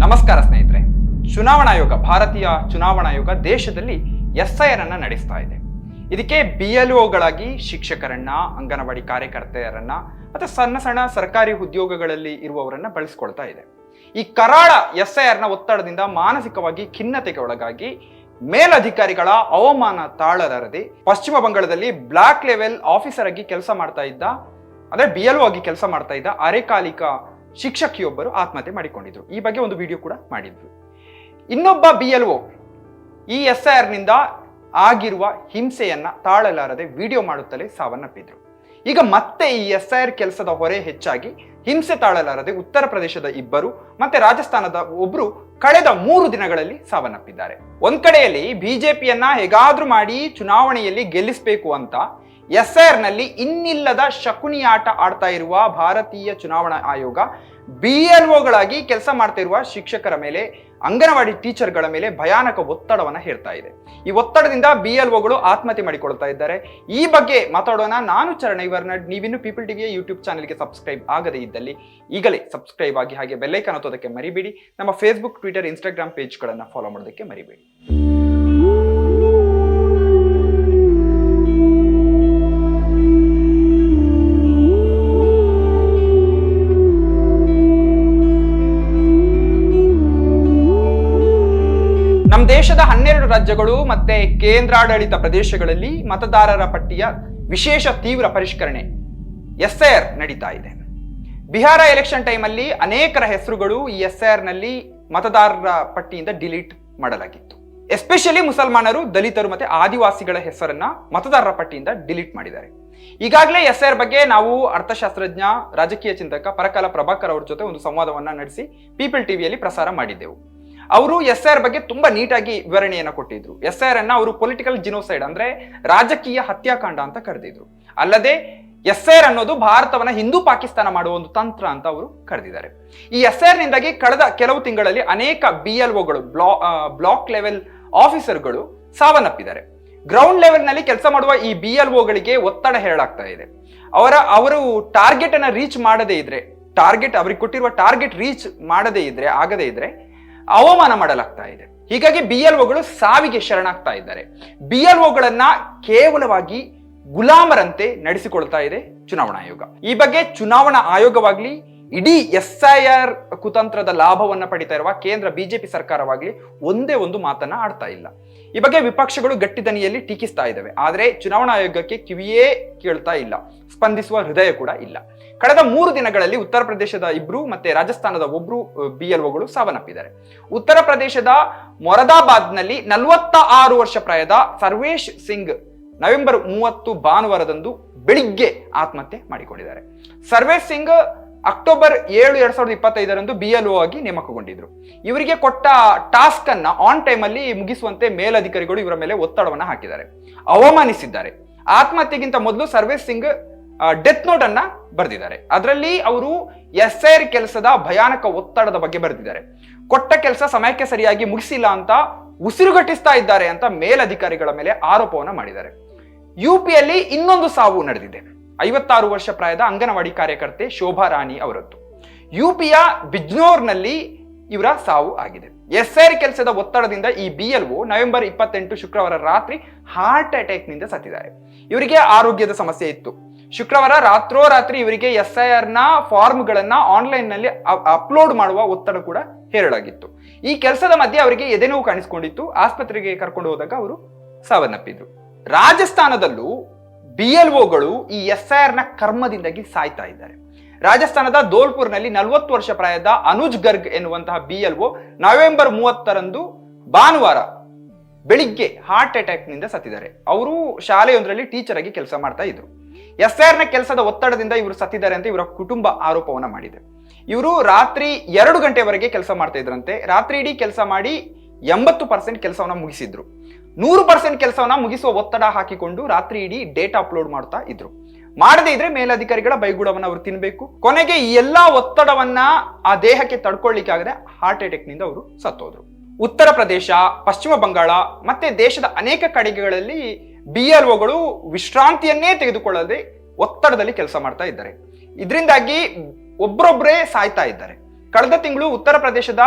ನಮಸ್ಕಾರ ಸ್ನೇಹಿತರೆ. ಚುನಾವಣಾ ಆಯೋಗ, ಭಾರತೀಯ ಚುನಾವಣಾ ಆಯೋಗ ದೇಶದಲ್ಲಿ ಎಸ್ಐಆರ್ ಅನ್ನ ನಡೆಸ್ತಾ ಇದೆ. ಇದಕ್ಕೆ BLOಗಳಾಗಿ ಶಿಕ್ಷಕರನ್ನ, ಅಂಗನವಾಡಿ ಕಾರ್ಯಕರ್ತೆಯರನ್ನ ಮತ್ತೆ ಸಣ್ಣ ಸಣ್ಣ ಸರ್ಕಾರಿ ಉದ್ಯೋಗಗಳಲ್ಲಿ ಇರುವವರನ್ನ ಬಳಸಿಕೊಳ್ತಾ ಇದೆ. ಈ ಕರಾಳ ಎಸ್ಐಆರ್ ನ ಒತ್ತಡದಿಂದ ಮಾನಸಿಕವಾಗಿ ಖಿನ್ನತೆಗೆ ಒಳಗಾಗಿ ಮೇಲಧಿಕಾರಿಗಳ ಅವಮಾನ ತಾಳಲಾರದೆ ಪಶ್ಚಿಮ ಬಂಗಾಳದಲ್ಲಿ ಬ್ಲಾಕ್ ಲೆವೆಲ್ ಆಫೀಸರ್ ಆಗಿ ಕೆಲಸ ಮಾಡ್ತಾ ಇದ್ದ, ಅಂದ್ರೆ BLO ಆಗಿ ಕೆಲಸ ಮಾಡ್ತಾ ಇದ್ದ ಅರೆಕಾಲಿಕ ಶಿಕ್ಷಕಿಯೊಬ್ಬರು ಆತ್ಮಹತ್ಯೆ ಮಾಡಿಕೊಂಡಿದ್ರು. ಈ ಬಗ್ಗೆ ಒಂದು ವಿಡಿಯೋ ಕೂಡ ಮಾಡಿದ್ವಿ. ಇನ್ನೊಬ್ಬ BLO ಈ ಎಸ್ಐಆರ್ ನಿಂದ ಆಗಿರುವ ಹಿಂಸೆಯನ್ನ ತಾಳಲಾರದೆ ವಿಡಿಯೋ ಮಾಡುತ್ತಲೇ ಸಾವನ್ನಪ್ಪಿದ್ರು. ಈಗ ಮತ್ತೆ ಈ ಎಸ್ಐಆರ್ ಕೆಲಸದ ಹೊರೆ ಹೆಚ್ಚಾಗಿ ಹಿಂಸೆ ತಾಳಲಾರದೆ ಉತ್ತರ ಪ್ರದೇಶದ ಇಬ್ಬರು ಮತ್ತೆ ರಾಜಸ್ಥಾನದ ಒಬ್ರು ಕಳೆದ 3 ದಿನಗಳಲ್ಲಿ ಸಾವನ್ನಪ್ಪಿದ್ದಾರೆ. ಒಂದ್ ಕಡೆಯಲ್ಲಿ ಬಿಜೆಪಿಯನ್ನ ಹೇಗಾದ್ರೂ ಮಾಡಿ ಚುನಾವಣೆಯಲ್ಲಿ ಗೆಲ್ಲಿಸಬೇಕು ಅಂತ ಎಸ್ಐಆರ್ ನಲ್ಲಿ ಇನ್ನಿಲ್ಲದ ಶಕುನಿ ಆಟ ಆಡ್ತಾ ಇರುವ ಭಾರತೀಯ ಚುನಾವಣಾ ಆಯೋಗ BLOಗಳಾಗಿ ಕೆಲಸ ಮಾಡ್ತಾ ಇರುವ ಶಿಕ್ಷಕರ ಮೇಲೆ, ಅಂಗನವಾಡಿ ಟೀಚರ್ಗಳ ಮೇಲೆ ಭಯಾನಕ ಒತ್ತಡವನ್ನ ಹೇರ್ತಾ ಇದೆ. ಈ ಒತ್ತಡದಿಂದ BLOಗಳು ಆತ್ಮಹತ್ಯೆ ಮಾಡಿಕೊಳ್ತಾ ಇದ್ದಾರೆ. ಈ ಬಗ್ಗೆ ಮಾತಾಡೋಣ. ನಾನು ಚರಣ ಇವರ್ನಡ್. ನೀವಿನ್ನು ಪೀಪಲ್ ಟಿವಿಯ ಯೂಟ್ಯೂಬ್ ಚಾನೆಲ್ಗೆ ಸಬ್ಸ್ಕ್ರೈಬ್ ಆಗದೇ ಇದ್ದಲ್ಲಿ ಈಗಲೇ ಸಬ್ಸ್ಕ್ರೈಬ್ ಆಗಿ, ಹಾಗೆ ಬೆಲ್ಲೈಕನ್ ಒತ್ತೋದಕ್ಕೆ ಮರಿಬೇಡಿ. ನಮ್ಮ ಫೇಸ್ಬುಕ್, ಟ್ವಿಟರ್, ಇನ್ಸ್ಟಾಗ್ರಾಮ್ ಪೇಜ್ಗಳನ್ನ ಫಾಲೋ ಮಾಡೋದಕ್ಕೆ ಮರಿಬೇಡಿ. ನಮ್ಮ ದೇಶದ 12 ರಾಜ್ಯಗಳು ಮತ್ತೆ ಕೇಂದ್ರಾಡಳಿತ ಪ್ರದೇಶಗಳಲ್ಲಿ ಮತದಾರರ ಪಟ್ಟಿಯ ವಿಶೇಷ ತೀವ್ರ ಪರಿಷ್ಕರಣೆ ಎಸ್ಐಆರ್ ನಡೀತಾ ಇದೆ. ಬಿಹಾರ ಎಲೆಕ್ಷನ್ ಟೈಮಲ್ಲಿ ಅನೇಕರ ಹೆಸರುಗಳು ಈ ಎಸ್ಐಆರ್ ನಲ್ಲಿ ಮತದಾರರ ಪಟ್ಟಿಯಿಂದ ಡಿಲೀಟ್ ಮಾಡಲಾಗಿತ್ತು. ಎಸ್ಪೆಷಲಿ ಮುಸಲ್ಮಾನರು, ದಲಿತರು ಮತ್ತೆ ಆದಿವಾಸಿಗಳ ಹೆಸರನ್ನ ಮತದಾರರ ಪಟ್ಟಿಯಿಂದ ಡಿಲೀಟ್ ಮಾಡಿದ್ದಾರೆ. ಈಗಾಗಲೇ ಎಸ್ಐಆರ್ ಬಗ್ಗೆ ನಾವು ಅರ್ಥಶಾಸ್ತ್ರಜ್ಞ, ರಾಜಕೀಯ ಚಿಂತಕ ಪರಕಾಲ ಪ್ರಭಾಕರ್ ಅವ್ರ ಜೊತೆ ಒಂದು ಸಂವಾದವನ್ನ ನಡೆಸಿ ಪೀಪಲ್ ಟಿವಿಯಲ್ಲಿ ಪ್ರಸಾರ ಮಾಡಿದ್ದೆವು. ಅವರು ಎಸ್ಐಆರ್ ಬಗ್ಗೆ ತುಂಬಾ ನೀಟಾಗಿ ವಿವರಣೆಯನ್ನು ಕೊಟ್ಟಿದ್ರು. ಎಸ್ಐಆರ್ ಅನ್ನ ಅವರು ಪೊಲಿಟಿಕಲ್ ಜಿನೋಸೈಡ್, ಅಂದ್ರೆ ರಾಜಕೀಯ ಹತ್ಯಾಕಾಂಡ ಅಂತ ಕರೆದಿದ್ರು. ಅಲ್ಲದೆ ಎಸ್ಐಆರ್ ಅನ್ನೋದು ಭಾರತವನ್ನ ಹಿಂದೂ ಪಾಕಿಸ್ತಾನ ಮಾಡುವ ಒಂದು ತಂತ್ರ ಅಂತ ಅವರು ಕರೆದಿದ್ದಾರೆ. ಈ ಎಸ್ಐಆರ್ ನಿಂದಾಗಿ ಕಳೆದ ಕೆಲವು ತಿಂಗಳಲ್ಲಿ ಅನೇಕ BLOಗಳು, ಬ್ಲಾಕ್ ಲೆವೆಲ್ ಆಫೀಸರ್ಗಳು ಸಾವನ್ನಪ್ಪಿದ್ದಾರೆ. ಗ್ರೌಂಡ್ ಲೆವೆಲ್ ನಲ್ಲಿ ಕೆಲಸ ಮಾಡುವ ಈ BLOಗಳಿಗೆ ಒತ್ತಡ ಹೇರಲಾಗ್ತಾ ಇದೆ. ಅವರು ಟಾರ್ಗೆಟ್ ಅನ್ನ ರೀಚ್ ಮಾಡದೇ ಇದ್ರೆ, ಅವರಿಗೆ ಕೊಟ್ಟಿರುವ ಟಾರ್ಗೆಟ್ ರೀಚ್ ಆಗದೇ ಇದ್ರೆ ಅವಮಾನ ಮಾಡಲಾಗ್ತಾ ಇದೆ. ಹೀಗಾಗಿ BLOಗಳು ಸಾವಿಗೆ ಶರಣಾಗ್ತಾ ಇದ್ದಾರೆ. BLOಗಳನ್ನ ಕೇವಲವಾಗಿ ಗುಲಾಮರಂತೆ ನಡೆಸಿಕೊಳ್ತಾ ಇದೆ ಚುನಾವಣಾ ಆಯೋಗ. ಈ ಬಗ್ಗೆ ಚುನಾವಣಾ ಆಯೋಗವಾಗ್ಲಿ, ಇಡೀ ಎಸ್ಐಆರ್ ಕುತಂತ್ರದ ಲಾಭವನ್ನ ಪಡಿತಾ ಇರುವ ಕೇಂದ್ರ ಬಿಜೆಪಿ ಸರ್ಕಾರವಾಗ್ಲಿ ಒಂದೇ ಒಂದು ಮಾತನ್ನ ಆಡ್ತಾ ಇಲ್ಲ. ಈ ಬಗ್ಗೆ ವಿಪಕ್ಷಗಳು ಗಟ್ಟಿ ದನಿಯಲ್ಲಿ ಟೀಕಿಸ್ತಾ ಇದ್ದಾವೆ. ಆದ್ರೆ ಚುನಾವಣಾ ಆಯೋಗಕ್ಕೆ ಕಿವಿಯೇ ಕೇಳ್ತಾ ಇಲ್ಲ, ಸ್ಪಂದಿಸುವ ಹೃದಯ ಕೂಡ ಇಲ್ಲ. ಕಳೆದ 3 ದಿನಗಳಲ್ಲಿ ಉತ್ತರ ಪ್ರದೇಶದ 2 ಮತ್ತೆ ರಾಜಸ್ಥಾನದ 1 BLOಗಳು ಸಾವನ್ನಪ್ಪಿದ್ದಾರೆ. ಉತ್ತರ ಪ್ರದೇಶದ ಮೊರಾದಾಬಾದ್ ನಲ್ಲಿ 46 ವರ್ಷ ಪ್ರಾಯದ ಸರ್ವೇಶ್ ಸಿಂಗ್ ನವೆಂಬರ್ 30 ಭಾನುವಾರದಂದು ಬೆಳಿಗ್ಗೆ ಆತ್ಮಹತ್ಯೆ ಮಾಡಿಕೊಂಡಿದ್ದಾರೆ. ಸರ್ವೇಶ್ ಸಿಂಗ್ ಅಕ್ಟೋಬರ್ 7, 2025ರಂದು BLO ಆಗಿ ನೇಮಕಗೊಂಡಿದ್ರು. ಇವರಿಗೆ ಕೊಟ್ಟ ಟಾಸ್ಕ್ ಅನ್ನ ಆನ್ ಟೈಮ್ ಅಲ್ಲಿ ಮುಗಿಸುವಂತೆ ಮೇಲಧಿಕಾರಿಗಳು ಇವರ ಮೇಲೆ ಒತ್ತಡವನ್ನ ಹಾಕಿದ್ದಾರೆ, ಅವಮಾನಿಸಿದ್ದಾರೆ. ಆತ್ಮಹತ್ಯೆಗಿಂತ ಮೊದಲು ಸರ್ವೇಶ್ ಸಿಂಗ್ ಡೆತ್ ನೋಟ್ ಅನ್ನ ಬರೆದಿದ್ದಾರೆ. ಅದರಲ್ಲಿ ಅವರು ಎಸ್ಐಆರ್ ಕೆಲಸದ ಭಯಾನಕ ಒತ್ತಡದ ಬಗ್ಗೆ ಬರೆದಿದ್ದಾರೆ. ಕೊಟ್ಟ ಕೆಲಸ ಸಮಯಕ್ಕೆ ಸರಿಯಾಗಿ ಮುಗಿಸಿಲ್ಲ ಅಂತ ಉಸಿರುಗಟ್ಟಿಸ್ತಾ ಇದ್ದಾರೆ ಅಂತ ಮೇಲಧಿಕಾರಿಗಳ ಮೇಲೆ ಆರೋಪವನ್ನ ಮಾಡಿದ್ದಾರೆ. UPಯಲ್ಲಿ ಇನ್ನೊಂದು ಸಾವು ನಡೆದಿದೆ. 56 ವರ್ಷ ಪ್ರಾಯದ ಅಂಗನವಾಡಿ ಕಾರ್ಯಕರ್ತೆ ಶೋಭಾ ರಾಣಿ ಅವರದ್ದು. UPಯ ಬಿಜ್ನೋರ್ನಲ್ಲಿ ಇವರ ಸಾವು ಆಗಿದೆ. ಎಸ್ಐಆರ್ ಕೆಲಸದ ಒತ್ತಡದಿಂದ ಈ BLO ನವೆಂಬರ್ 28 ಶುಕ್ರವಾರ ರಾತ್ರಿ ಹಾರ್ಟ್ ಅಟ್ಯಾಕ್ ನಿಂದ ಸತ್ತಿದ್ದಾರೆ. ಇವರಿಗೆ ಆರೋಗ್ಯದ ಸಮಸ್ಯೆ ಇತ್ತು. ಶುಕ್ರವಾರ ರಾತ್ರೋರಾತ್ರಿ ಇವರಿಗೆ ಎಸ್ಐಆರ್ ನ ಫಾರ್ಮ್ಗಳನ್ನ ಆನ್ಲೈನ್ ನಲ್ಲಿ ಅಪ್ಲೋಡ್ ಮಾಡುವ ಒತ್ತಡ ಕೂಡ ಹೇರಲಾಗಿತ್ತು. ಈ ಕೆಲಸದ ಮಧ್ಯೆ ಅವರಿಗೆ ಎದೆನೋವು ಕಾಣಿಸಿಕೊಂಡಿತ್ತು. ಆಸ್ಪತ್ರೆಗೆ ಕರ್ಕೊಂಡು ಹೋದಾಗ ಅವರು ಸಾವನ್ನಪ್ಪಿದ್ರು. ರಾಜಸ್ಥಾನದಲ್ಲೂ BLOಗಳು ಈ ಎಸ್ಐಆರ್ ನ ಕರ್ಮದಿಂದಾಗಿ ಸಾಯ್ತಾ ಇದ್ದಾರೆ. ರಾಜಸ್ಥಾನದ ಧೋಲ್ಪುರ್ನಲ್ಲಿ 40 ವರ್ಷ ಪ್ರಾಯದ ಅನುಜ್ ಗರ್ಗ್ ಎನ್ನುವಂತಹ BLO ನವೆಂಬರ್ 30ರಂದು ಭಾನುವಾರ ಬೆಳಿಗ್ಗೆ ಹಾರ್ಟ್ ಅಟ್ಯಾಕ್ ನಿಂದ ಸತ್ತಿದ್ದಾರೆ. ಅವರು ಶಾಲೆಯೊಂದರಲ್ಲಿ ಟೀಚರ್ ಆಗಿ ಕೆಲಸ ಮಾಡ್ತಾ ಇದ್ರು. ಎಸ್ಐಆರ್ ನ ಕೆಲಸದ ಒತ್ತಡದಿಂದ ಇವರು ಸತ್ತಿದ್ದಾರೆ ಅಂತ ಇವರ ಕುಟುಂಬ ಆರೋಪವನ್ನ ಮಾಡಿದೆ. ಇವರು ರಾತ್ರಿ 2 ಗಂಟೆವರೆಗೆ ಕೆಲಸ ಮಾಡ್ತಾ ಇದ್ರಂತೆ. ರಾತ್ರಿ ಇಡೀ ಕೆಲಸ ಮಾಡಿ 80% ಕೆಲಸವನ್ನ ಮುಗಿಸಿದ್ರು. 100% ಕೆಲಸವನ್ನ ಮುಗಿಸುವ ಒತ್ತಡ ಹಾಕಿಕೊಂಡು ರಾತ್ರಿ ಇಡೀ ಡೇಟಾ ಅಪ್ಲೋಡ್ ಮಾಡ್ತಾ ಇದ್ರು. ಮಾಡದೇ ಇದ್ರೆ ಮೇಲಧಿಕಾರಿಗಳ ಬೈಗುಳವನ್ನ ಅವರು ತಿನ್ಬೇಕು. ಕೊನೆಗೆ ಈ ಎಲ್ಲಾ ಒತ್ತಡವನ್ನ ಆ ದೇಹಕ್ಕೆ ತಡ್ಕೊಳ್ಳಿಕ್ಕೆ ಆಗದೆ ಹಾರ್ಟ್ ಅಟ್ಯಾಕ್ ನಿಂದ ಅವರು ಸತ್ತೋದ್ರು. ಉತ್ತರ ಪ್ರದೇಶ, ಪಶ್ಚಿಮ ಬಂಗಾಳ ಮತ್ತೆ ದೇಶದ ಅನೇಕ ಕಡೆಗಳಲ್ಲಿ BLOಗಳು ವಿಶ್ರಾಂತಿಯನ್ನೇ ತೆಗೆದುಕೊಳ್ಳದೆ ಒತ್ತಡದಲ್ಲಿ ಕೆಲಸ ಮಾಡ್ತಾ ಇದ್ದಾರೆ. ಇದರಿಂದಾಗಿ ಒಬ್ಬರೊಬ್ಬರೇ ಸಾಯ್ತಾ ಇದ್ದಾರೆ. ಕಳೆದ ತಿಂಗಳು ಉತ್ತರ ಪ್ರದೇಶದ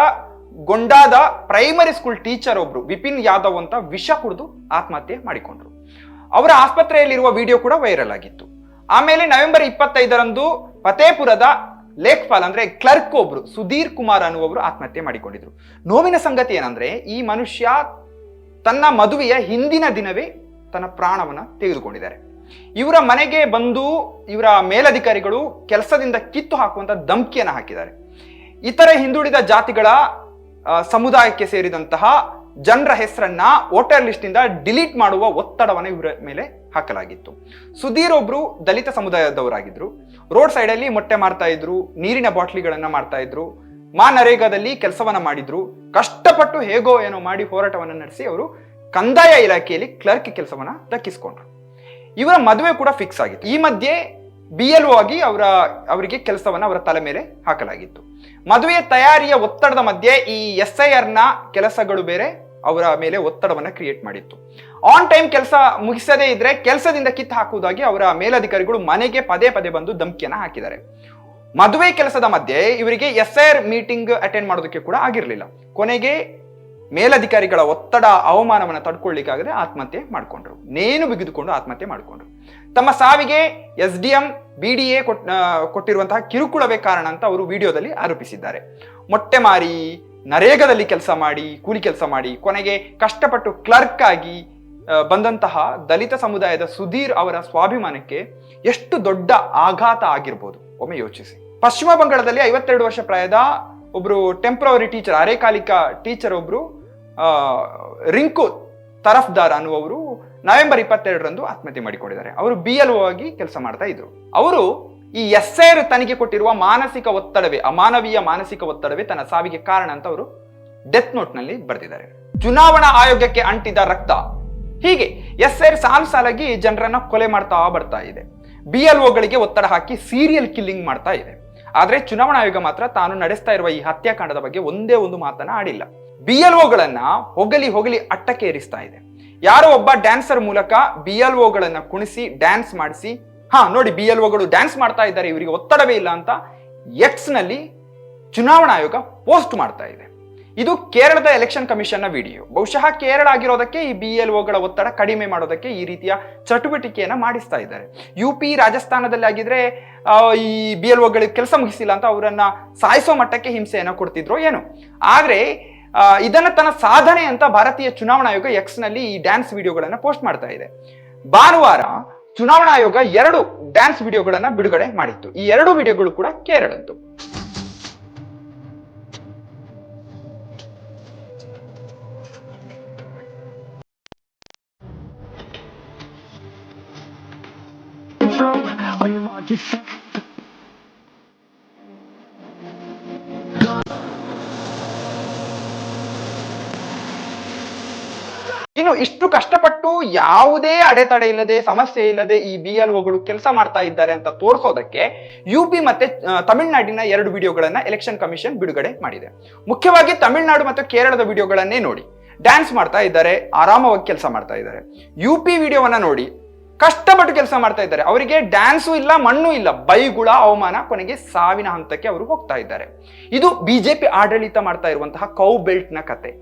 ಗೊಂಡಾದ ಪ್ರೈಮರಿ ಸ್ಕೂಲ್ ಟೀಚರ್ ಒಬ್ರು ವಿಪಿನ್ ಯಾದವ್ ಅಂತ ವಿಷ ಕುಡಿದು ಆತ್ಮಹತ್ಯೆ ಮಾಡಿಕೊಂಡ್ರು. ಅವರ ಆಸ್ಪತ್ರೆಯಲ್ಲಿರುವ ವಿಡಿಯೋ ಕೂಡ ವೈರಲ್ ಆಗಿತ್ತು. ಆಮೇಲೆ ನವೆಂಬರ್ 25ರಂದು ಫತೇಪುರದ ಲೇಖ್ಪಾಲ್ ಅಂದ್ರೆ ಕ್ಲರ್ಕ್ ಒಬ್ರು ಸುಧೀರ್ ಕುಮಾರ್ ಅನ್ನುವವರು ಆತ್ಮಹತ್ಯೆ ಮಾಡಿಕೊಂಡಿದ್ರು. ನೋವಿನ ಸಂಗತಿ ಏನಂದ್ರೆ ಈ ಮನುಷ್ಯ ತನ್ನ ಮದುವೆಯ ಹಿಂದಿನ ದಿನವೇ ತನ್ನ ಪ್ರಾಣವನ್ನ ತೆಗೆದುಕೊಂಡಿದ್ದಾರೆ. ಇವರ ಮನೆಗೆ ಬಂದು ಇವರ ಮೇಲಧಿಕಾರಿಗಳು ಕೆಲಸದಿಂದ ಕಿತ್ತು ಹಾಕುವಂತ ಧಮಕಿಯನ್ನ ಹಾಕಿದ್ದಾರೆ. ಇತರೆ ಹಿಂದುಳಿದ ಜಾತಿಗಳ ಸಮುದಾಯಕ್ಕೆ ಸೇರಿದಂತಹ ಜನರ ಹೆಸರನ್ನ ವೋಟರ್ ಲಿಸ್ಟ್ ಇಂದ ಡಿಲೀಟ್ ಮಾಡುವ ಒತ್ತಡವನ್ನು ಇವರ ಮೇಲೆ ಹಾಕಲಾಗಿತ್ತು. ಸುಧೀರ್ ಒಬ್ರು ದಲಿತ ಸಮುದಾಯದವರಾಗಿದ್ರು. ರೋಡ್ ಸೈಡ್ ಅಲ್ಲಿ ಮೊಟ್ಟೆ ಮಾರ್ತಾ ಇದ್ರು, ನೀರಿನ ಬಾಟ್ಲಿಗಳನ್ನ ಮಾರ್ತಾ ಇದ್ರು, ನರೇಗಾದಲ್ಲಿ ಕೆಲಸವನ್ನ ಮಾಡಿದ್ರು. ಕಷ್ಟಪಟ್ಟು ಹೇಗೋ ಏನೋ ಮಾಡಿ ಹೋರಾಟವನ್ನು ನಡೆಸಿ ಅವರು ಕಂದಾಯ ಇಲಾಖೆಯಲ್ಲಿ ಕ್ಲರ್ಕ್ ಕೆಲಸವನ್ನ ದಕ್ಕಿಸಿಕೊಂಡ್ರು. ಇವರ ಮದುವೆ ಕೂಡ ಫಿಕ್ಸ್ ಆಗಿತ್ತು. ಈ ಮಧ್ಯೆ BLO ಆಗಿ ಅವರಿಗೆ ಕೆಲಸವನ್ನ ಅವರ ತಲೆ ಮೇಲೆ ಹಾಕಲಾಗಿತ್ತು. ಮದುವೆಯ ತಯಾರಿಯ ಒತ್ತಡದ ಮಧ್ಯೆ ಈ SIR ನ ಕೆಲಸಗಳು ಬೇರೆ ಅವರ ಮೇಲೆ ಒತ್ತಡವನ್ನ ಕ್ರಿಯೇಟ್ ಮಾಡಿತ್ತು. ಆನ್ ಟೈಮ್ ಕೆಲಸ ಮುಗಿಸದೇ ಇದ್ರೆ ಕೆಲಸದಿಂದ ಕಿತ್ತು ಹಾಕುವುದಾಗಿ ಅವರ ಮೇಲಧಿಕಾರಿಗಳು ಮನೆಗೆ ಪದೇ ಪದೇ ಬಂದು ಧಮಕಿಯನ್ನ ಹಾಕಿದ್ದಾರೆ. ಮದುವೆ ಕೆಲಸದ ಮಧ್ಯೆ ಇವರಿಗೆ SIR ಮೀಟಿಂಗ್ ಅಟೆಂಡ್ ಮಾಡೋದಕ್ಕೆ ಕೂಡ ಆಗಿರ್ಲಿಲ್ಲ. ಕೊನೆಗೆ ಮೇಲಧಿಕಾರಿಗಳ ಒತ್ತಡ ಅವಮಾನವನ್ನ ತಡ್ಕೊಳ್ಳಿಕ್ಕಾಗದೆ ಆತ್ಮಹತ್ಯೆ ಮಾಡ್ಕೊಂಡ್ರು. ನೇಣು ಬಿಗಿದುಕೊಂಡು ಆತ್ಮಹತ್ಯೆ ಮಾಡ್ಕೊಂಡ್ರು. ತಮ್ಮ ಸಾವಿಗೆ SDM BDA ಕೊಟ್ಟಿರುವಂತಹ ಕಿರುಕುಳವೇ ಕಾರಣ ಅಂತ ಅವರು ವಿಡಿಯೋದಲ್ಲಿ ಆರೋಪಿಸಿದ್ದಾರೆ. ಮೊಟ್ಟೆ ಮಾರಿ ನರೇಗಾದಲ್ಲಿ ಕೆಲಸ ಮಾಡಿ ಕೂಲಿ ಕೆಲಸ ಮಾಡಿ ಕೊನೆಗೆ ಕಷ್ಟಪಟ್ಟು ಕ್ಲರ್ಕ್ ಆಗಿ ಬಂದಂತಹ ದಲಿತ ಸಮುದಾಯದ ಸುಧೀರ್ ಅವರ ಸ್ವಾಭಿಮಾನಕ್ಕೆ ಎಷ್ಟು ದೊಡ್ಡ ಆಘಾತ ಆಗಿರ್ಬೋದು ಒಮ್ಮೆ ಯೋಚಿಸಿ. ಪಶ್ಚಿಮ ಬಂಗಾಳದಲ್ಲಿ 52 ವರ್ಷ ಪ್ರಾಯದ ಒಬ್ರು ಟೆಂಪ್ರವರಿ ಟೀಚರ್ ಅರೆಕಾಲಿಕ ಟೀಚರ್ ಒಬ್ರು ರಿಂಕು ತರಫ್ದಾರ್ ಅನ್ನುವರು ನವೆಂಬರ್ 22ರಂದು ಆತ್ಮಹತ್ಯೆ ಮಾಡಿಕೊಂಡಿದ್ದಾರೆ. ಅವರು BLO ಆಗಿ ಕೆಲಸ ಮಾಡ್ತಾ ಇದ್ರು. ಅವರು ಈ SIR ತನಿಖೆ ಕೊಟ್ಟಿರುವ ಮಾನಸಿಕ ಒತ್ತಡವೇ ಅಮಾನವೀಯ ಮಾನಸಿಕ ಒತ್ತಡವೇ ತನ್ನ ಸಾವಿಗೆ ಕಾರಣ ಅಂತ ಅವರು ಡೆತ್ ನೋಟ್ ನಲ್ಲಿ ಬರೆದಿದ್ದಾರೆ. ಚುನಾವಣಾ ಆಯೋಗಕ್ಕೆ ಅಂಟಿದ ರಕ್ತ, ಹೀಗೆ SIR ಸಾಲಾಗಿ ಜನರನ್ನ ಕೊಲೆ ಮಾಡ್ತಾ ಬರ್ತಾ ಇದೆ. BLOಗಳಿಗೆ ಒತ್ತಡ ಹಾಕಿ ಸೀರಿಯಲ್ ಕಿಲ್ಲಿಂಗ್ ಮಾಡ್ತಾ ಇದೆ. ಆದ್ರೆ ಚುನಾವಣಾ ಆಯೋಗ ಮಾತ್ರ ತಾನು ನಡೆಸ್ತಾ ಇರುವ ಈ ಹತ್ಯಾಕಾಂಡದ ಬಗ್ಗೆ ಒಂದೇ ಒಂದು ಮಾತನ್ನ ಆಡಿಲ್ಲ. BLOಗಳನ್ನ ಹೊಗಲಿ ಅಟ್ಟಕ್ಕೆ ಏರಿಸ್ತಾ ಇದೆ. ಯಾರೋ ಒಬ್ಬ ಡ್ಯಾನ್ಸರ್ ಮೂಲಕ BLOಗಳನ್ನ ಕುಣಿಸಿ ಡ್ಯಾನ್ಸ್ ಮಾಡಿಸಿ ನೋಡಿ BLOಗಳು ಡ್ಯಾನ್ಸ್ ಮಾಡ್ತಾ ಇದ್ದಾರೆ, ಇವರಿಗೆ ಒತ್ತಡವೇ ಇಲ್ಲ ಅಂತ X ನಲ್ಲಿ ಚುನಾವಣಾ ಆಯೋಗ ಪೋಸ್ಟ್ ಮಾಡ್ತಾ ಇದೆ. ಇದು ಕೇರಳದ ಎಲೆಕ್ಷನ್ ಕಮಿಷನ್ ನ ವಿಡಿಯೋ. ಬಹುಶಃ ಕೇರಳ ಆಗಿರೋದಕ್ಕೆ ಈ BLOಗಳ ಒತ್ತಡ ಕಡಿಮೆ ಮಾಡೋದಕ್ಕೆ ಈ ರೀತಿಯ ಚಟುವಟಿಕೆಯನ್ನ ಮಾಡಿಸ್ತಾ ಇದ್ದಾರೆ. UP ರಾಜಸ್ಥಾನದಲ್ಲಿ ಆಗಿದ್ರೆ ಈ BLOಗಳಿಗೆ ಕೆಲಸ ಮುಗಿಸಿಲ್ಲ ಅಂತ ಅವರನ್ನ ಸಾಯಿಸೋ ಮಟ್ಟಕ್ಕೆ ಹಿಂಸೆಯನ್ನ ಕೊಡ್ತಿದ್ರು ಏನು. ಆದ್ರೆ ಇದನ್ನ ತನ್ನ ಸಾಧನೆ ಅಂತ ಭಾರತೀಯ ಚುನಾವಣಾ ಆಯೋಗ X ನಲ್ಲಿ ಈ ಡ್ಯಾನ್ಸ್ ವಿಡಿಯೋಗಳನ್ನ ಪೋಸ್ಟ್ ಮಾಡ್ತಾ ಇದೆ. ಭಾನುವಾರ ಚುನಾವಣಾ ಆಯೋಗ 2 ಡ್ಯಾನ್ಸ್ ವಿಡಿಯೋಗಳನ್ನ ಬಿಡುಗಡೆ ಮಾಡಿತ್ತು. ಈ 2 ವಿಡಿಯೋಗಳು ಕೂಡ ಕೇರಳದ್ದು. ಇನ್ನು ಇಷ್ಟು ಕಷ್ಟಪಟ್ಟು ಯಾವುದೇ ಅಡೆತಡೆ ಇಲ್ಲದೆ ಸಮಸ್ಯೆ ಇಲ್ಲದೆ ಈ BLOಗಳು ಕೆಲಸ ಮಾಡ್ತಾ ಇದ್ದಾರೆ ಅಂತ ತೋರಿಸೋದಕ್ಕೆ UP ಮತ್ತೆ ತಮಿಳುನಾಡಿನ 2 ವಿಡಿಯೋಗಳನ್ನ ಎಲೆಕ್ಷನ್ ಕಮಿಷನ್ ಬಿಡುಗಡೆ ಮಾಡಿದೆ. ಮುಖ್ಯವಾಗಿ ತಮಿಳುನಾಡು ಮತ್ತು ಕೇರಳದ ವಿಡಿಯೋಗಳನ್ನೇ ನೋಡಿ. ಡ್ಯಾನ್ಸ್ ಮಾಡ್ತಾ ಇದ್ದಾರೆ, ಆರಾಮವಾಗಿ ಕೆಲಸ ಮಾಡ್ತಾ ಇದ್ದಾರೆ. UP ವಿಡಿಯೋವನ್ನ ನೋಡಿ ಕಷ್ಟಪಟ್ಟು ಕೆಲಸ ಮಾಡ್ತಾ ಇದ್ದಾರೆ. ಅವರಿಗೆ ಡ್ಯಾನ್ಸು ಇಲ್ಲ, ಮಣ್ಣು ಇಲ್ಲ, ಬೈಗುಳ, ಅವಮಾನ, ಕೊನೆಗೆ ಸಾವಿನ ಹಂತಕ್ಕೆ ಅವರು ಹೋಗ್ತಾ ಇದ್ದಾರೆ. ಇದು BJP ಆಡಳಿತ ಮಾಡ್ತಾ ಇರುವಂತಹ ಕೌ ಬೆಲ್ಟ್ ನ ಕತೆ.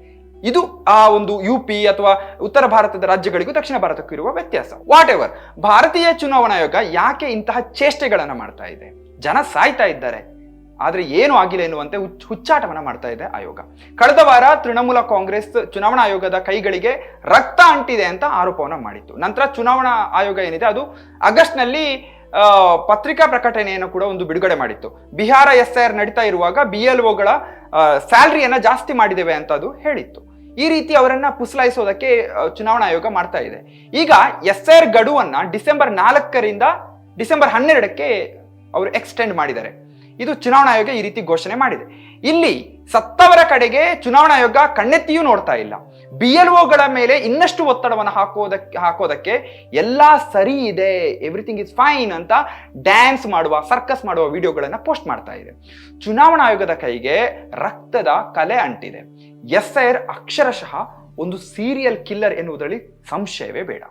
ಇದು ಆ ಒಂದು UP ಅಥವಾ ಉತ್ತರ ಭಾರತದ ರಾಜ್ಯಗಳಿಗೂ ದಕ್ಷಿಣ ಭಾರತಕ್ಕೂ ಇರುವ ವ್ಯತ್ಯಾಸ. ವಾಟ್ ಎವರ್, ಭಾರತೀಯ ಚುನಾವಣಾ ಆಯೋಗ ಯಾಕೆ ಇಂತಹ ಚೇಷ್ಟೆಗಳನ್ನ ಮಾಡ್ತಾ ಇದೆ? ಜನ ಸಾಯ್ತಾ ಇದ್ದಾರೆ, ಆದ್ರೆ ಏನು ಆಗಿಲ್ಲ ಎನ್ನುವಂತೆ ಹುಚ್ಚಾಟವನ್ನ ಮಾಡ್ತಾ ಇದೆ ಆಯೋಗ. ಕಳೆದ ವಾರ ತೃಣಮೂಲ ಕಾಂಗ್ರೆಸ್ ಚುನಾವಣಾ ಆಯೋಗದ ಕೈಗಳಿಗೆ ರಕ್ತ ಅಂಟಿದೆ ಅಂತ ಆರೋಪವನ್ನ ಮಾಡಿತ್ತು. ನಂತರ ಚುನಾವಣಾ ಆಯೋಗ ಏನಿದೆ ಅದು ಆಗಸ್ಟ್ ನಲ್ಲಿ ಪತ್ರಿಕಾ ಪ್ರಕಟಣೆಯನ್ನು ಕೂಡ ಒಂದು ಬಿಡುಗಡೆ ಮಾಡಿತ್ತು. ಬಿಹಾರ SIR ನಡೀತಾ ಇರುವಾಗ BLOಗಳ ಸ್ಯಾಲರಿಯನ್ನ ಜಾಸ್ತಿ ಮಾಡಿದ್ದೇವೆ ಅಂತ ಅದು ಹೇಳಿತ್ತು. ಈ ರೀತಿ ಅವರನ್ನ ಪುಸಲಾಯಿಸೋದಕ್ಕೆ ಚುನಾವಣಾ ಆಯೋಗ ಮಾಡ್ತಾ ಇದೆ. ಈಗ SIR ಗಡುವನ್ನ ಡಿಸೆಂಬರ್ 4ರಿಂದ ಡಿಸೆಂಬರ್ 12ಕ್ಕೆ ಅವರು ಎಕ್ಸ್ಟೆಂಡ್ ಮಾಡಿದ್ದಾರೆ. ಇದು ಚುನಾವಣಾ ಆಯೋಗ ಈ ರೀತಿ ಘೋಷಣೆ ಮಾಡಿದೆ. ಇಲ್ಲಿ ಸತ್ತವರ ಕಡೆಗೆ ಚುನಾವಣಾ ಆಯೋಗ ಕಣ್ಣೆತ್ತಿಯೂ ನೋಡ್ತಾ ಇಲ್ಲ. BLOಗಳ ಮೇಲೆ ಇನ್ನಷ್ಟು ಒತ್ತಡವನ್ನು ಹಾಕೋದಕ್ಕೆ ಎಲ್ಲಾ ಸರಿ ಇದೆ, ಎವ್ರಿಥಿಂಗ್ ಇಸ್ ಫೈನ್ ಅಂತ ಡ್ಯಾನ್ಸ್ ಮಾಡುವ, ಸರ್ಕಸ್ ಮಾಡುವ ವಿಡಿಯೋಗಳನ್ನ ಪೋಸ್ಟ್ ಮಾಡ್ತಾ ಇದೆ. ಚುನಾವಣಾ ಆಯೋಗದ ಕೈಗೆ ರಕ್ತದ ಕಲೆ ಅಂಟಿದೆ. SIR ಅಕ್ಷರಶಃ ಒಂದು ಸೀರಿಯಲ್ ಕಿಲ್ಲರ್ ಎನ್ನುವುದರಲ್ಲಿ ಸಂಶಯವೇ ಬೇಡ.